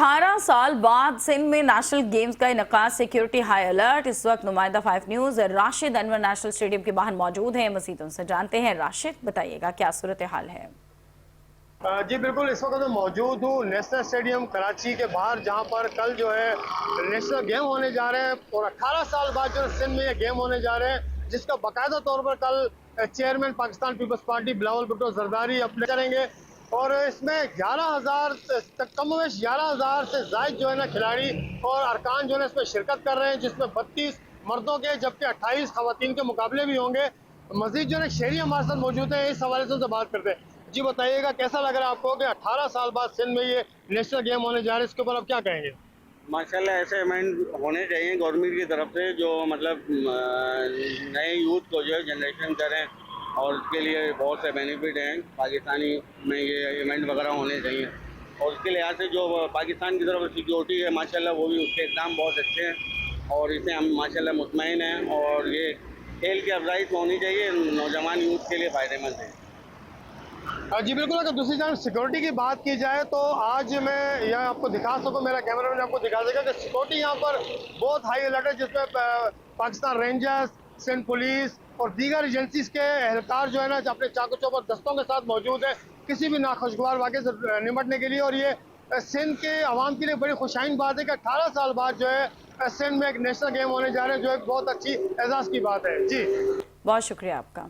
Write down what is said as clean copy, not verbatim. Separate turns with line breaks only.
18 साल बाद सिंध में नेशनल गेम्स का इनकाद, सिक्योरिटी हाई अलर्ट। इस वक्त नुमाइंदा 5 news Rashid Anwar national stadium के बाहर मौजूद हैं। मजीद उनसे जानते हैं। राशिद, बताइएगा क्या सूरत हाल है?
जी बिल्कुल, इस वक्त मैं मौजूद हूँ नेशनल स्टेडियम कराची के बाहर, जहाँ पर कल जो है नेशनल गेम होने जा रहे हैं और 18 साल बाद जो है सिंध में ये गेम होने जा रहे हैं, जिसका बाकायदा तौर पर कल chairman Pakistan Peoples Party Bilawal Bhutto Zardari अपने करेंगे। और इसमें 11,000 कमोवेश 11,000 से ज़ायद जो है ना खिलाड़ी और अरकान जो है इसमें शिरकत कर रहे हैं, जिसमें 32 मर्दों के जबकि 28 खवातीन के मुकाबले भी होंगे। मजीद जो है शहरी हमारे साथ मौजूद है, इस हवाले से उनसे बात करते हैं। जी बताइएगा, कैसा लग रहा है आपको कि 18 साल बाद सिंध में ये नेशनल गेम होने जा रहे हैं, इसके ऊपर आप क्या कहेंगे?
माशाल्लाह ऐसे इवेंट होने चाहिए गवर्नमेंट की तरफ से, जो मतलब नए यूथ को जो है जनरेशन करें, और उसके लिए बहुत से बेनिफिट हैं पाकिस्तानी में। ये इवेंट वगैरह होने चाहिए और उसके लिहाज से जो पाकिस्तान की तरफ सिक्योरिटी है माशाल्लाह, वो भी उसके इक़दाम बहुत अच्छे हैं और इसे हम माशाल्लाह मुतमईन हैं। और ये खेल की अफजाई होनी चाहिए, नौजवान यूथ के लिए फ़ायदेमंद है।
जी बिल्कुल, अगर दूसरी जानब सिक्योरिटी की बात की जाए तो आज मैं यहाँ आपको दिखा सकूँ, मेरा कैमरामैन आपको दिखा देगा कि सिक्योरिटी यहाँ पर बहुत हाई अलर्ट है, जिसमें पाकिस्तान रेंजर्स, सिंध पुलिस और दीगर एजेंसीज के एहलकार जो है ना अपने चाको चौबंद दस्तों के साथ मौजूद है किसी भी नाखुशगवार वाक़े से निपटने के लिए। और ये सिंध के अवाम के लिए बड़ी खुशाइन बात है कि 18 साल बाद जो है सिंध में एक नेशनल गेम होने जा रहे हैं, जो एक बहुत अच्छी एजाज़ की बात है। जी
बहुत शुक्रिया आपका।